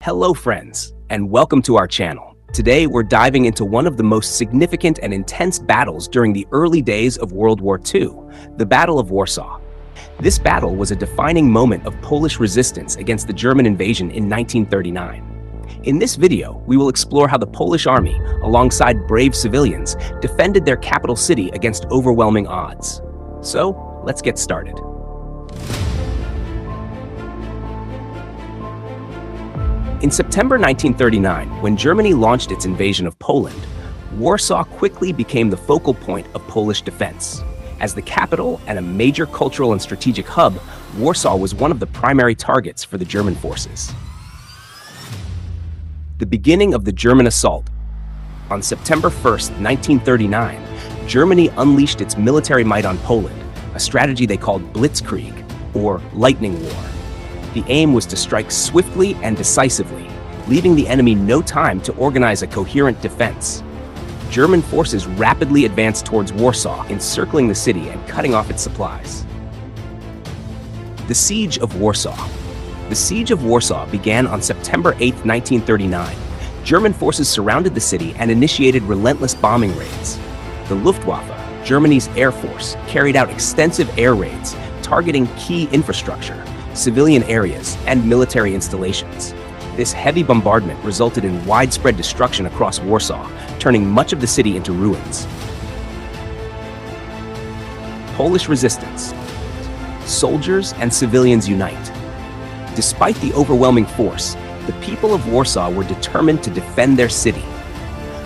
Hello friends, and welcome to our channel. Today we're diving into one of the most significant and intense battles during the early days of World War II, the Battle of Warsaw. This battle was a defining moment of Polish resistance against the German invasion in 1939. In this video, we will explore how the Polish army, alongside brave civilians, defended their capital city against overwhelming odds. So, let's get started. In September 1939, when Germany launched its invasion of Poland, Warsaw quickly became the focal point of Polish defense. As the capital and a major cultural and strategic hub, Warsaw was one of the primary targets for the German forces. The beginning of the German assault. On September 1, 1939, Germany unleashed its military might on Poland, a strategy they called Blitzkrieg, or lightning war. The aim was to strike swiftly and decisively, leaving the enemy no time to organize a coherent defense. German forces rapidly advanced towards Warsaw, encircling the city and cutting off its supplies. The Siege of Warsaw. The Siege of Warsaw began on September 8, 1939. German forces surrounded the city and initiated relentless bombing raids. The Luftwaffe, Germany's air force, carried out extensive air raids, targeting key infrastructure, civilian areas, and military installations. This heavy bombardment resulted in widespread destruction across Warsaw, turning much of the city into ruins. Polish resistance. Soldiers and civilians unite. Despite the overwhelming force, the people of Warsaw were determined to defend their city.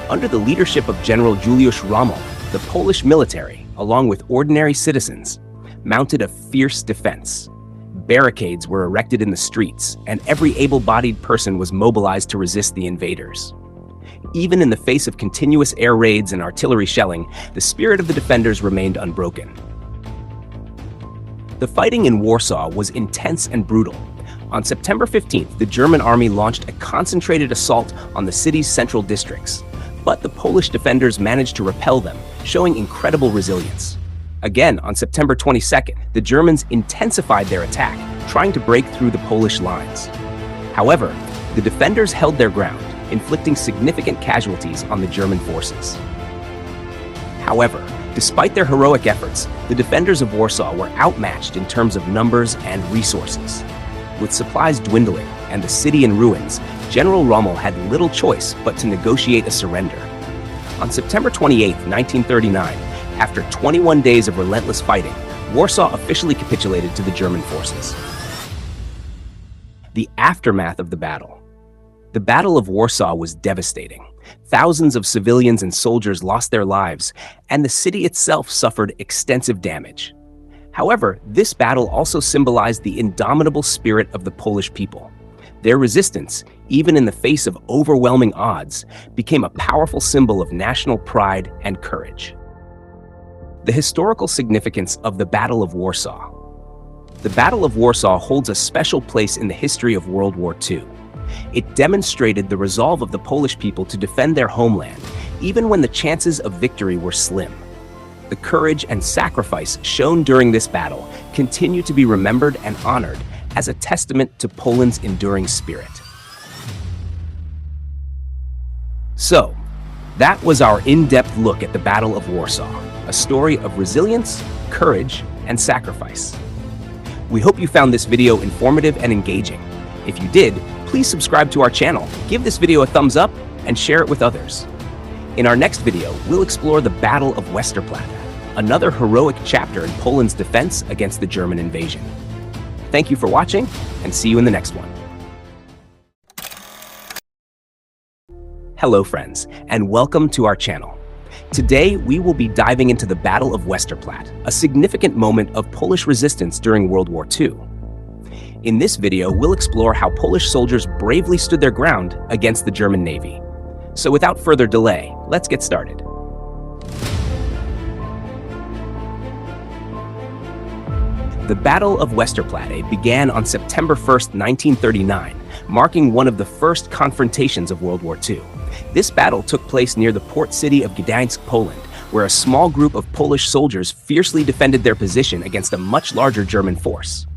Under the leadership of General Juliusz Rommel, the Polish military, along with ordinary citizens, mounted a fierce defense. Barricades were erected in the streets, and every able-bodied person was mobilized to resist the invaders. Even in the face of continuous air raids and artillery shelling, the spirit of the defenders remained unbroken. The fighting in Warsaw was intense and brutal. On September 15th, the German army launched a concentrated assault on the city's central districts, but the Polish defenders managed to repel them, showing incredible resilience. Again, on September 22nd, the Germans intensified their attack, trying to break through the Polish lines. However, the defenders held their ground, inflicting significant casualties on the German forces. However, despite their heroic efforts, the defenders of Warsaw were outmatched in terms of numbers and resources. With supplies dwindling and the city in ruins, General Rommel had little choice but to negotiate a surrender. On September 28, 1939, after 21 days of relentless fighting, Warsaw officially capitulated to the German forces. The aftermath of the battle. The Battle of Warsaw was devastating. Thousands of civilians and soldiers lost their lives, and the city itself suffered extensive damage. However, this battle also symbolized the indomitable spirit of the Polish people. Their resistance, even in the face of overwhelming odds, became a powerful symbol of national pride and courage. The historical significance of the Battle of Warsaw. The Battle of Warsaw holds a special place in the history of World War II. It demonstrated the resolve of the Polish people to defend their homeland, even when the chances of victory were slim. The courage and sacrifice shown during this battle continue to be remembered and honored as a testament to Poland's enduring spirit. So, that was our in-depth look at the Battle of Warsaw, a story of resilience, courage, and sacrifice. We hope you found this video informative and engaging. If you did, please subscribe to our channel, give this video a thumbs up, and share it with others. In our next video, we'll explore the Battle of Westerplatte, another heroic chapter in Poland's defense against the German invasion. Thank you for watching, and see you in the next one. Hello friends, and welcome to our channel. Today, we will be diving into the Battle of Westerplatte, a significant moment of Polish resistance during World War II. In this video, we'll explore how Polish soldiers bravely stood their ground against the German Navy. So without further delay, let's get started. The Battle of Westerplatte began on September 1, 1939, marking one of the first confrontations of World War II. This battle took place near the port city of Gdańsk, Poland, where a small group of Polish soldiers fiercely defended their position against a much larger German force.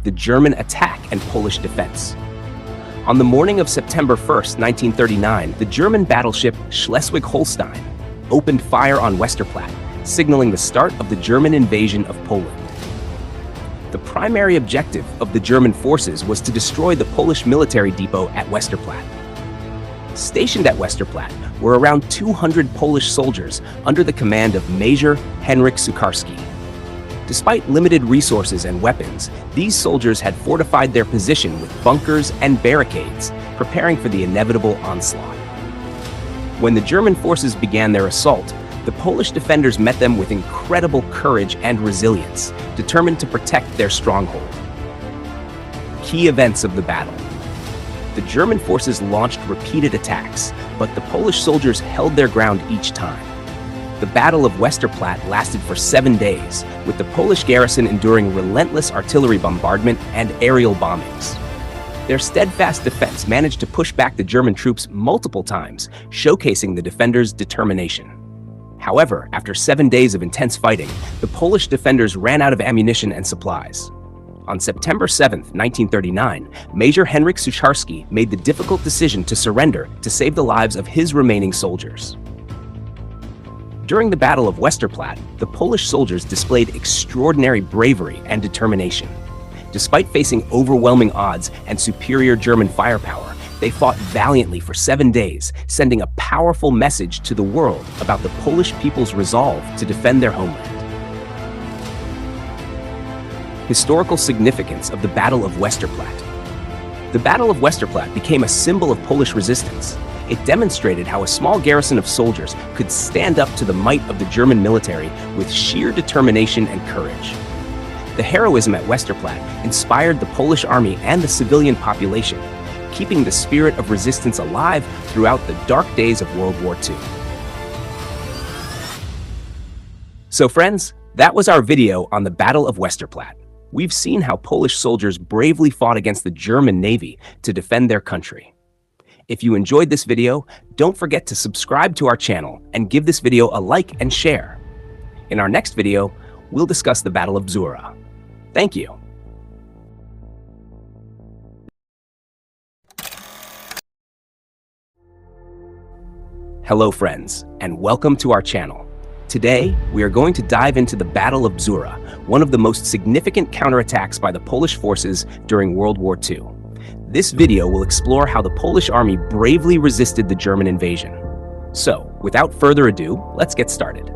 The German attack and Polish defense. On the morning of September 1st, 1939, the German battleship Schleswig-Holstein opened fire on Westerplatte, signaling the start of the German invasion of Poland. The primary objective of the German forces was to destroy the Polish military depot at Westerplatte. Stationed at Westerplatte were around 200 Polish soldiers under the command of Major Henryk Sucharski. Despite limited resources and weapons, these soldiers had fortified their position with bunkers and barricades, preparing for the inevitable onslaught. When the German forces began their assault, the Polish defenders met them with incredible courage and resilience, determined to protect their stronghold. Key events of the battle. The German forces launched repeated attacks, but the Polish soldiers held their ground each time. The Battle of Westerplatte lasted for 7 days, with the Polish garrison enduring relentless artillery bombardment and aerial bombings. Their steadfast defense managed to push back the German troops multiple times, showcasing the defenders' determination. However, after 7 days of intense fighting, the Polish defenders ran out of ammunition and supplies. On September 7th, 1939, Major Henryk Sucharski made the difficult decision to surrender to save the lives of his remaining soldiers. During the Battle of Westerplatte, the Polish soldiers displayed extraordinary bravery and determination. Despite facing overwhelming odds and superior German firepower, they fought valiantly for 7 days, sending a powerful message to the world about the Polish people's resolve to defend their homeland. Historical significance of the Battle of Westerplatte. The Battle of Westerplatte became a symbol of Polish resistance. It demonstrated how a small garrison of soldiers could stand up to the might of the German military with sheer determination and courage. The heroism at Westerplatte inspired the Polish army and the civilian population, keeping the spirit of resistance alive throughout the dark days of World War II. So friends, that was our video on the Battle of Westerplatte. We've seen how Polish soldiers bravely fought against the German Navy to defend their country. If you enjoyed this video, don't forget to subscribe to our channel and give this video a like and share. In our next video, we'll discuss the Battle of Bzura. Thank you. Hello friends, and welcome to our channel. Today, we are going to dive into the Battle of Bzura, one of the most significant counterattacks by the Polish forces during World War II. This video will explore how the Polish army bravely resisted the German invasion. So, without further ado, let's get started.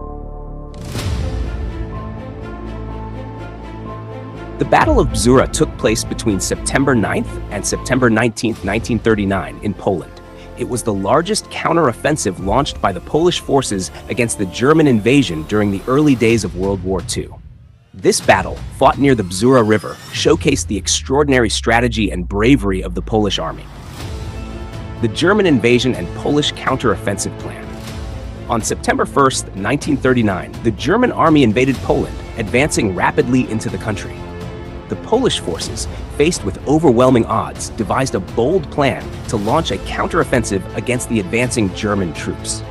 The Battle of Bzura took place between September 9th and September 19th, 1939 in Poland. It was the largest counteroffensive launched by the Polish forces against the German invasion during the early days of World War II. This battle, fought near the Bzura River, showcased the extraordinary strategy and bravery of the Polish army. The German invasion and Polish counteroffensive plan. On September 1st, 1939, the German army invaded Poland, advancing rapidly into the country. The Polish forces, faced with overwhelming odds, devised a bold plan to launch a counteroffensive against the advancing German troops.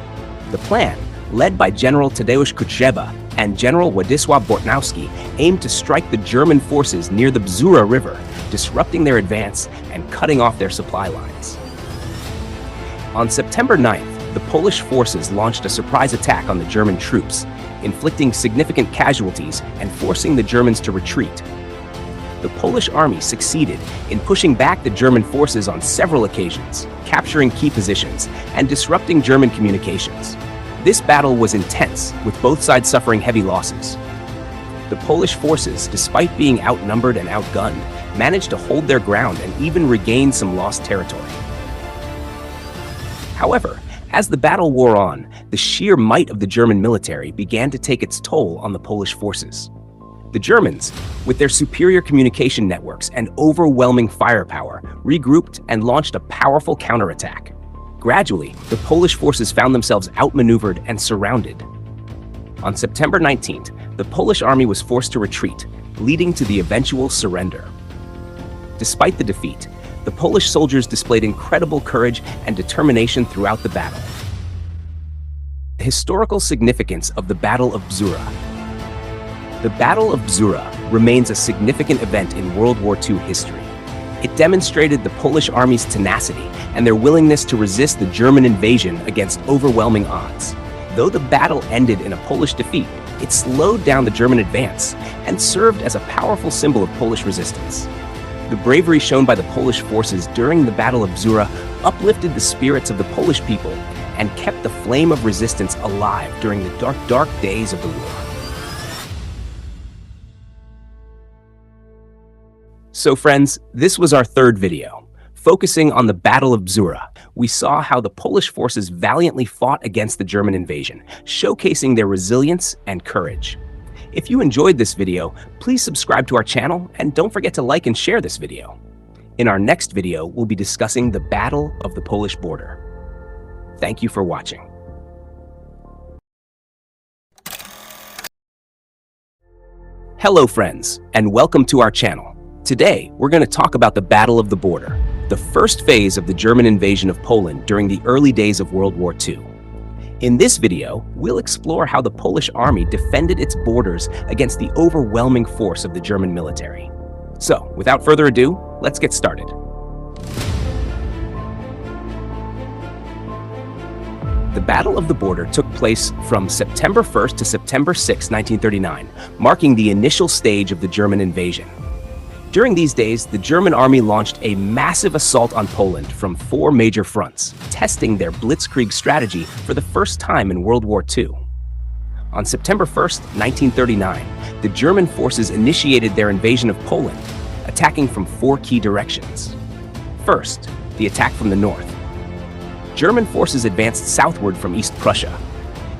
The plan, led by General Tadeusz Kuczeba and General Władysław Bortnowski, aimed to strike the German forces near the Bzura River, disrupting their advance and cutting off their supply lines. On September 9th, the Polish forces launched a surprise attack on the German troops, inflicting significant casualties and forcing the Germans to retreat. The Polish army succeeded in pushing back the German forces on several occasions, capturing key positions and disrupting German communications. This battle was intense, with both sides suffering heavy losses. The Polish forces, despite being outnumbered and outgunned, managed to hold their ground and even regain some lost territory. However, as the battle wore on, the sheer might of the German military began to take its toll on the Polish forces. The Germans, with their superior communication networks and overwhelming firepower, regrouped and launched a powerful counterattack. Gradually, the Polish forces found themselves outmaneuvered and surrounded. On September 19th, the Polish army was forced to retreat, leading to the eventual surrender. Despite the defeat, the Polish soldiers displayed incredible courage and determination throughout the battle. The historical significance of the Battle of Bzura. The Battle of Bzura remains a significant event in World War II history. It demonstrated the Polish army's tenacity and their willingness to resist the German invasion against overwhelming odds. Though the battle ended in a Polish defeat, it slowed down the German advance and served as a powerful symbol of Polish resistance. The bravery shown by the Polish forces during the Battle of Bzura uplifted the spirits of the Polish people and kept the flame of resistance alive during the dark days of the war. So friends, this was our third video. Focusing on the Battle of Bzura, we saw how the Polish forces valiantly fought against the German invasion, showcasing their resilience and courage. If you enjoyed this video, please subscribe to our channel and don't forget to like and share this video. In our next video, we'll be discussing the Battle of the Polish border. Thank you for watching. Hello friends, and welcome to our channel. Today, we're going to talk about the Battle of the Border, the first phase of the German invasion of Poland during the early days of World War II. In this video, we'll explore how the Polish army defended its borders against the overwhelming force of the German military. So, without further ado, let's get started. The Battle of the Border took place from September 1st to September 6, 1939, marking the initial stage of the German invasion. During these days, the German army launched a massive assault on Poland from 4 major fronts, testing their Blitzkrieg strategy for the first time in World War II. On September 1st, 1939, the German forces initiated their invasion of Poland, attacking from 4 key directions. First, the attack from the north. German forces advanced southward from East Prussia.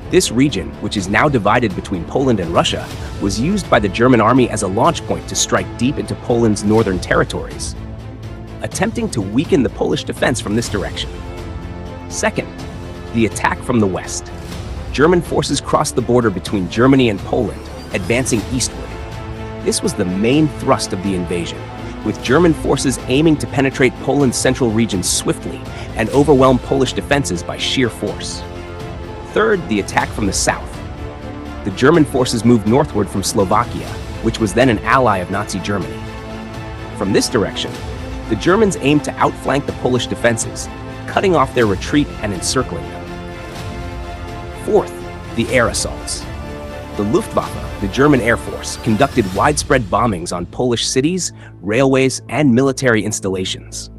This region, which is now divided between Poland and Russia, was used by the German army as a launch point to strike deep into Poland's northern territories, attempting to weaken the Polish defense from this direction. Second, the attack from the west. German forces crossed the border between Germany and Poland, advancing eastward. This was the main thrust of the invasion, with German forces aiming to penetrate Poland's central region swiftly and overwhelm Polish defenses by sheer force. Third, the attack from the south. The German forces moved northward from Slovakia, which was then an ally of Nazi Germany. From this direction, the Germans aimed to outflank the Polish defenses, cutting off their retreat and encircling them. Fourth, the air assaults. The Luftwaffe, the German Air Force, conducted widespread bombings on Polish cities, railways, and military installations.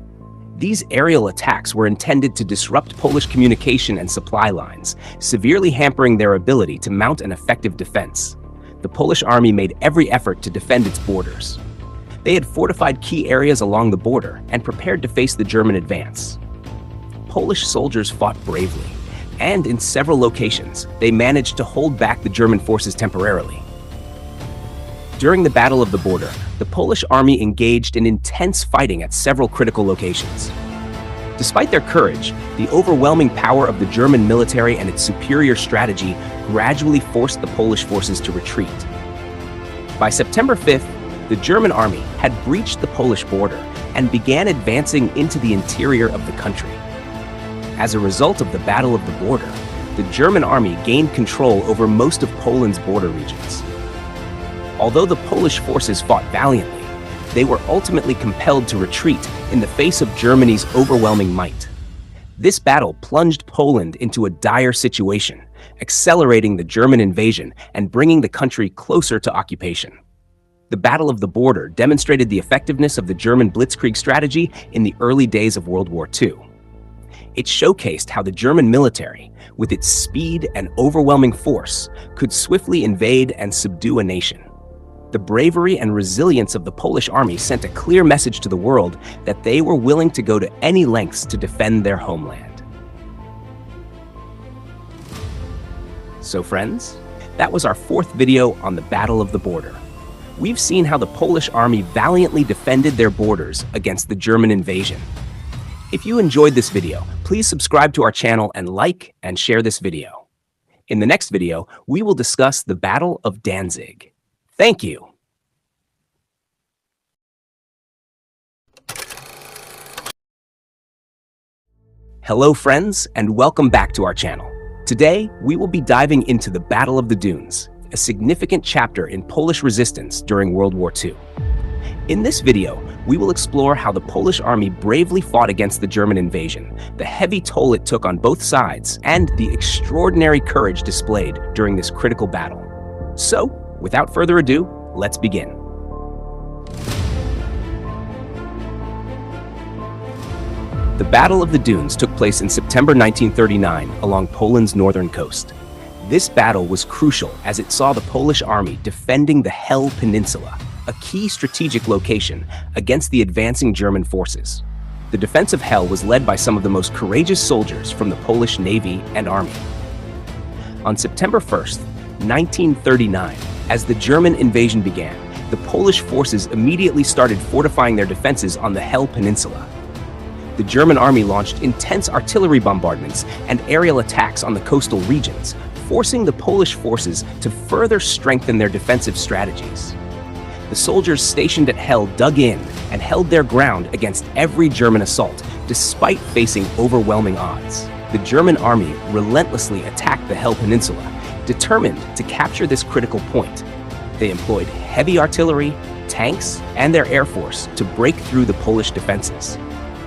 These aerial attacks were intended to disrupt Polish communication and supply lines, severely hampering their ability to mount an effective defense. The Polish army made every effort to defend its borders. They had fortified key areas along the border and prepared to face the German advance. Polish soldiers fought bravely, and in several locations, they managed to hold back the German forces temporarily. During the Battle of the Border, the Polish army engaged in intense fighting at several critical locations. Despite their courage, the overwhelming power of the German military and its superior strategy gradually forced the Polish forces to retreat. By September 5th, the German army had breached the Polish border and began advancing into the interior of the country. As a result of the Battle of the Border, the German army gained control over most of Poland's border regions. Although the Polish forces fought valiantly, they were ultimately compelled to retreat in the face of Germany's overwhelming might. This battle plunged Poland into a dire situation, accelerating the German invasion and bringing the country closer to occupation. The Battle of the Border demonstrated the effectiveness of the German Blitzkrieg strategy in the early days of World War II. It showcased how the German military, with its speed and overwhelming force, could swiftly invade and subdue a nation. The bravery and resilience of the Polish army sent a clear message to the world that they were willing to go to any lengths to defend their homeland. So friends, that was our 4th video on the Battle of the Border. We've seen how the Polish army valiantly defended their borders against the German invasion. If you enjoyed this video, please subscribe to our channel and like and share this video. In the next video, we will discuss the Battle of Danzig. Thank you. Hello friends, and welcome back to our channel. Today, we will be diving into the Battle of the Dunes, a significant chapter in Polish resistance during World War II. In this video, we will explore how the Polish army bravely fought against the German invasion, the heavy toll it took on both sides, and the extraordinary courage displayed during this critical battle. So, without further ado, let's begin. The Battle of the Dunes took place in September 1939 along Poland's northern coast. This battle was crucial as it saw the Polish army defending the Hel Peninsula, a key strategic location, against the advancing German forces. The defense of Hel was led by some of the most courageous soldiers from the Polish Navy and Army. On September 1st, 1939, as the German invasion began, the Polish forces immediately started fortifying their defenses on the Hel Peninsula. The German army launched intense artillery bombardments and aerial attacks on the coastal regions, forcing the Polish forces to further strengthen their defensive strategies. The soldiers stationed at Hel dug in and held their ground against every German assault, despite facing overwhelming odds. The German army relentlessly attacked the Hel Peninsula, determined to capture this critical point. They employed heavy artillery, tanks, and their air force to break through the Polish defenses.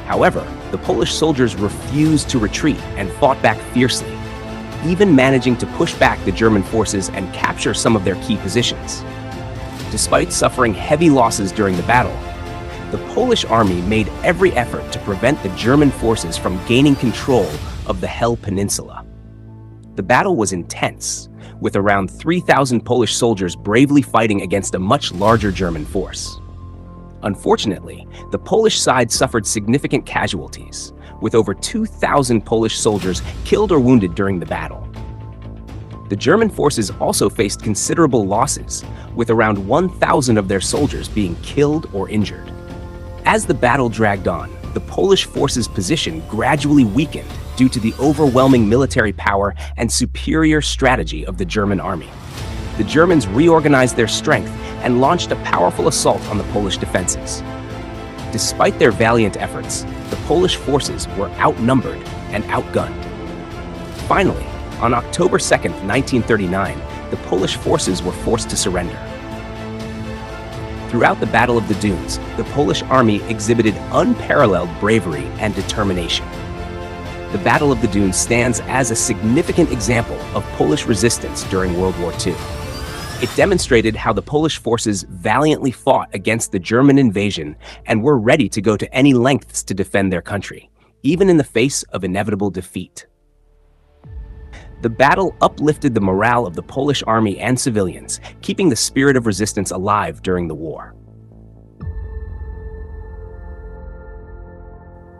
However, the Polish soldiers refused to retreat and fought back fiercely, even managing to push back the German forces and capture some of their key positions. Despite suffering heavy losses during the battle, the Polish army made every effort to prevent the German forces from gaining control of the Hel Peninsula. The battle was intense, with around 3,000 Polish soldiers bravely fighting against a much larger German force. Unfortunately, the Polish side suffered significant casualties, with over 2,000 Polish soldiers killed or wounded during the battle. The German forces also faced considerable losses, with around 1,000 of their soldiers being killed or injured. As the battle dragged on, the Polish forces' position gradually weakened due to the overwhelming military power and superior strategy of the German army. The Germans reorganized their strength and launched a powerful assault on the Polish defenses. Despite their valiant efforts, the Polish forces were outnumbered and outgunned. Finally, on October 2nd, 1939, the Polish forces were forced to surrender. Throughout the Battle of the Dunes, the Polish army exhibited unparalleled bravery and determination. The Battle of the Dunes stands as a significant example of Polish resistance during World War II. It demonstrated how the Polish forces valiantly fought against the German invasion and were ready to go to any lengths to defend their country, even in the face of inevitable defeat. The battle uplifted the morale of the Polish army and civilians, keeping the spirit of resistance alive during the war.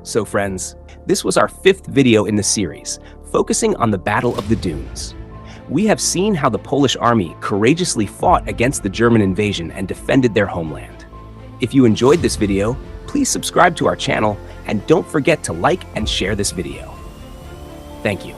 So friends, this was our 5th video in the series, focusing on the Battle of the Dunes. We have seen how the Polish army courageously fought against the German invasion and defended their homeland. If you enjoyed this video, please subscribe to our channel and don't forget to like and share this video. Thank you.